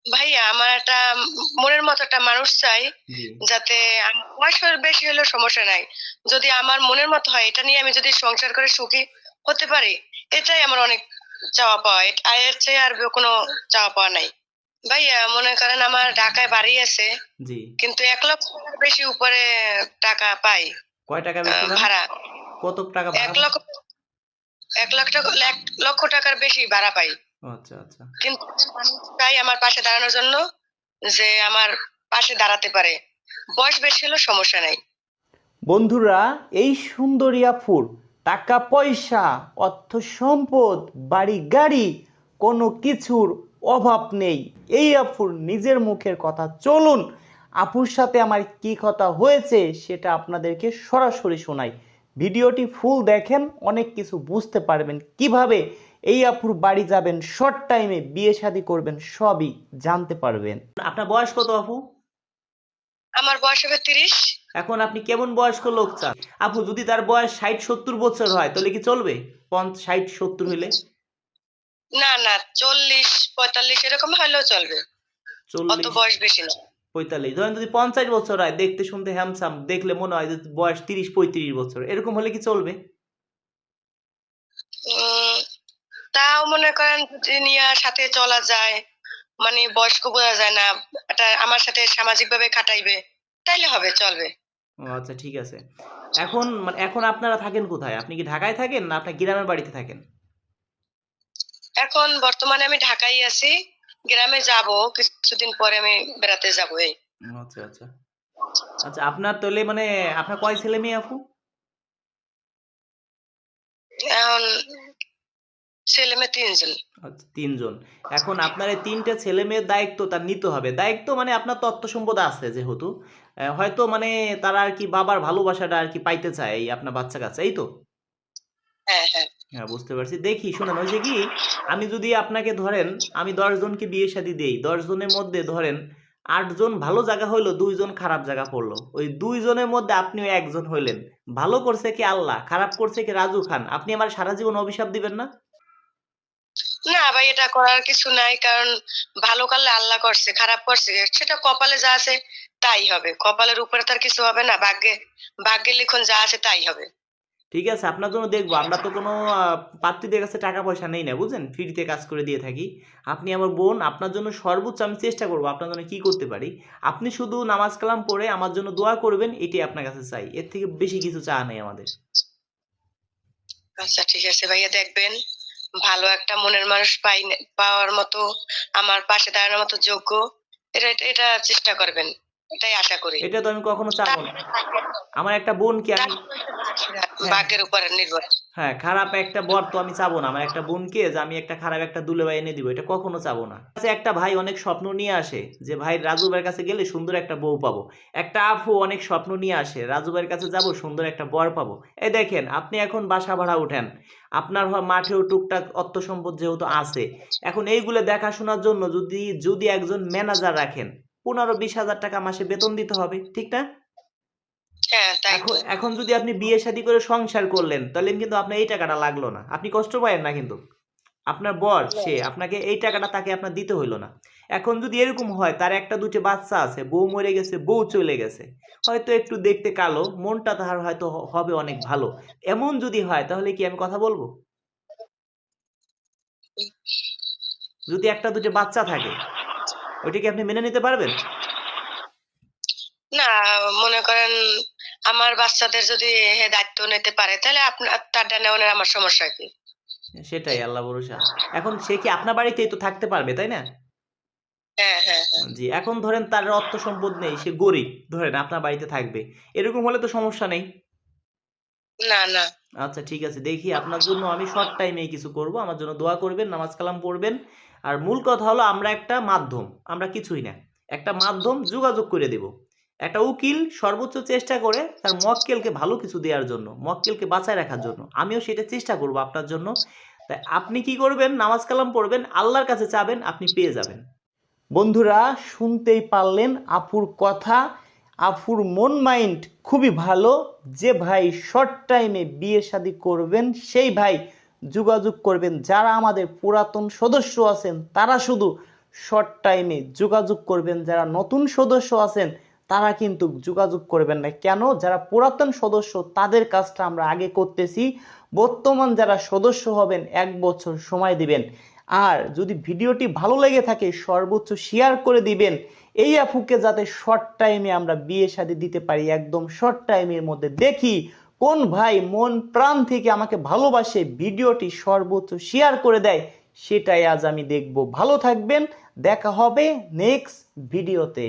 ভাইয়া আমার একটা মনের মতো একটা মানুষ চাই, জি। যাতে বয়স বেশি হলেও সমস্যা নাই। যদি আমার মনের মতো হয়, এটা নিয়ে আমি যদি সংসার করে সুখী হতে পারি, এটাই আমার অনেক চাওয়া পাওয়া। এর চেয়ে আর কোনো চাওয়া পাওয়া নাই। ভাইয়া মনে করেন আমার ঢাকায় বাড়ি আছে, জি। কিন্তু ১,০০,০০০ টাকার বেশি উপরে টাকা পাই কয় টাকা বেশি পান? ভাড়া। কত টাকা ভাড়া এক পান? লক্ষ ১,০০,০০০ টাকার বেশি ভাড়া পাই। ও আচ্ছা, আচ্ছা। কিন্তু আমি চাই আমার পাশে দাঁড়ানোর জন্য, যে আমার পাশে দাঁড়াতে পারে। বয়স বেশি হলেও সমস্যা নাই। বন্ধুরা, এই সুন্দরী আফুর টাকা পয়সা, অর্থ সম্পদ, বাড়ি গাড়ি কোনো কিছুর অভাব নেই। এই আফুর নিজের মুখের কথা। চলুন আপুর সাথে আমার কি কথা হয়েছে সেটা আপনাদেরকে সরাসরি শোনাই। ভিডিওটি ফুল দেখেন, অনেক কিছু বুঝতে পারবেন। কিভাবে এই আপুর বাড়ি যাবেন, শর্ট টাইমে বিয়ে শাদী করবেন, সবই জানতে পারবেন। আপনার বয়স কত আপু? আমার বয়স হবে ৩০। এখন আপনি কেমন বয়স্ক লোক চান? আপু যদি তার বয়স ৬০-৭০ বছর হয় তাহলে কি চলবে? ৬০-৭০ হইলে? না, না, ৪০-৪৫ এরকম হলেও চলবে। অত ৪০, বয়স বেশি না। ৪৫। ধরেন যদি ৫০ বছর হয়, দেখতে শুনতে হ্যান্ডসাম, দেখলে মনে হয় যে বয়স ৩০-৩৫ বছর। এরকম হলে কি চলবে? উম তাও মনে করেন যদি নিয়ে সাথে চলা যায়, মানে বয়স্ক বোঝা যায় না। এটা আমার সাথে সামাজিকভাবে খাটাইবে, তাইলে হবে, চলবে। ও আচ্ছা, ঠিক আছে। এখন আপনারা থাকেন কোথায়? আপনি কি ঢাকায় থাকেন না আপনার গ্রামের বাড়িতে থাকেন? এখন বর্তমানে আমি ঢাকায় আছি। গ্রামে যাব কিছুদিন পরে, আমি বেড়াতে যাব এই। আচ্ছা, আচ্ছা। আচ্ছা, আপনার তাহলে মানে আপনার কয় ছেলে মেয়ে আপু? এখন ছেলে-মেয়ে ৩ জন। আচ্ছা, ৩ জন। এখন আপনার এই ৩ টে ছেলেমেয়ের দায়িত্ব তার নিতে হবে। দায়িত্ব মানে আপনার তথ্য সম্পদ আছে যেহেতু, হয়তো মানে তারা আরকি বাবার ভালোবাসাটা আরকি পাইতে চায় এই আপনার বাচ্চা-কাচ্চা, এই তো? হ্যাঁ, হ্যাঁ। হ্যাঁ, বুঝতে পারছি। দেখি শুনেন, হইছে কি, আমি যদি আপনাকে ধরেন, আমি ১০ জনকে বিয়ে-শাদী দেই। ১০ জনের মধ্যে ধরেন ৮ জন ভালো জায়গা হইলো, ২ জন খারাপ জায়গা পড়লো। ওই ২ জনের মধ্যে আপনিও একজন হইলেন। ভালো করছে কি আল্লাহ, খারাপ করছে কি রাজু খান। আপনি আমার সারা জীবন অভিশাপ দিবেন না? না ভাই, এটা করার কিছু নাই। কারণ ভালো করলে আল্লাহ করছে, খারাপ করছে সেটা কপালে যা আছে তাই হবে। কপালের উপরে তার কিছু হবে না। ভাগ্যের লিখন যা আছে তাই হবে। ঠিক আছে, আপনার জন্য দেখবো। আমরা তো কোনো পাত্রীদের কাছে টাকা পয়সা নেই না, বুঝছেন? ফ্রিতে কাজ করে দিয়ে থাকি। আপনি আমার বোন, আপনার জন্য সর্বোচ্চ আমি চেষ্টা করব আপনার জন্য কি করতে পারি। আপনি শুধু নামাজ কালাম পড়ে আমার জন্য দোয়া করবেন, এটাই আপনার কাছে চাই। এর থেকে বেশি কিছু চাওয়া নেই আমাদের। আচ্ছা ঠিক আছে ভাইয়া, দেখবেন ভালো একটা মনের মানুষ পাওয়ার মতো, আমার পাশে দাঁড়ানোর মতো যোগ্য, এটা এটা চেষ্টা করবেন। এটাই আশা করি। এটা তো আমি কখনো চাবো না। তারপরে আমার একটা বোনকে আমি, হ্যাঁ, ভাগ্যের উপরে নির্ভর। হ্যাঁ, খারাপ একটা বর তো আমি চাবো না। আমার একটা বোনকে যে আমি একটা খারাপ একটা দুলাভাই এনে দিব, এটা কখনো চাবো না। আচ্ছা, একটা ভাই অনেক স্বপ্ন নিয়ে আসে যে ভাই রাজু ভাইয়ের কাছে গেলে সুন্দর একটা বউ পাবো। একটা আপু অনেক স্বপ্ন নিয়ে আসে রাজু ভাইয়ের কাছে যাব, সুন্দর একটা বর পাবো। এই দেখেন, আপনি এখন বাসা ভাড়া উঠেন, আপনার মাঠেও টুকটাক অর্থ সম্পদ যেহেতু আছে, এখন এইগুলো দেখাশোনার জন্য যদি যদি একজন ম্যানেজার রাখেন, ১৫-২০ হাজার টাকা মাসে বেতন দিতে হবে, ঠিক না? হ্যাঁ, তাই এখন তো। এখন যদি আপনি বিয়ে শাদী করে সংসার করলেন, তাহলে কিন্তু আপনার এই টাকাটা লাগলো না, আপনি কষ্ট পায়েন না কিন্তু। আপনার বর সে আপনাকে এই টাকাটা তাকে আপনার দিতে হইলো না। এখন যদি এরকম হয় তার একটা দুটো বাচ্চা আছে, বউ মরে গেছে, বউ চলে গেছে, হয়তো একটু দেখতে কালো, মনটা তাহার হয়তো হবে অনেক ভালো, এমন যদি হয় তাহলে কি আমি কথা বলবো? যদি একটা দুটো বাচ্চা থাকে, ওইটা কি আপনি মেনে নিতে পারবেন? না, মনে করেন আমার বাচ্চাদের যদি দায়িত্ব নিতে পারে, তাহলে আপনার তারটা নেওয়ার আমার সমস্যা কি? সেটাই, আল্লাহ ভরসা। এখন সে কি আপনার বাড়িতেই তো থাকতে পারবে, তাই না? হ্যাঁ, হ্যাঁ, হ্যাঁ। জি, এখন ধরেন তার অর্থ সম্পদ নেই, সে গরিব, ধরেন আপনার বাড়িতে থাকবে। এরকম হলে তো সমস্যা নেই। না, না। আচ্ছা, ঠিক আছে, দেখি আপনার জন্য আমি শর্ট টাইমেই কিছু করব। আমার জন্য দোয়া করবেন, নামাজ কালাম পড়বেন। আর মূল কথা হলো আমরা একটা মাধ্যম, আমরা কিছুই না। একটা মাধ্যম যোগাযোগ করে দেব। একটা উকিল সর্বোচ্চ চেষ্টা করে তার মক্কেলকে ভালো কিছু দেওয়ার জন্য, মক্কেলকে বাঁচায় রাখার জন্য। আমিও সেটা চেষ্টা করব আপনার জন্য। তাই আপনি কি করবেন? নামাজ কালাম পড়বেন, আল্লাহর কাছে চাবেন, আপনি পেয়ে যাবেন। বন্ধুরা, শুনতেই পারলেন আপুর কথা। আপুর মন মাইন্ড খুবই ভালো। যে ভাই শর্ট টাইমে বিয়ে শাদী করবেন সেই ভাই যোগাযোগ করবেন। যারা আমাদের পুরাতন সদস্য আছেন তারা শুধু শর্ট টাইমে যোগাযোগ করবেন। যারা নতুন সদস্য আছেন তারা কিন্তু যোগাযোগ করবেন না। কেন? যারা পুরাতন সদস্য তাদের কাজটা আমরা আগে করতেছি। বর্তমান যারা সদস্য হবেন 1 বছর সময় দিবেন। আর যদি ভিডিওটি ভালো লেগে থাকে সর্বোচ্চ শেয়ার করে দিবেন, এই আপুকে যাতে শর্ট টাইমে আমরা বিয়ে শাদী দিতে পারি, একদম শর্ট টাইমের মধ্যে। দেখি কোন ভাই মন প্রাণ থেকে আমাকে ভালোবাসে ভিডিওটি সর্বোচ্চ শেয়ার করে দেয়, সেটাই আজ আমি দেখব। ভালো থাকবেন, দেখা হবে নেক্সট ভিডিওতে।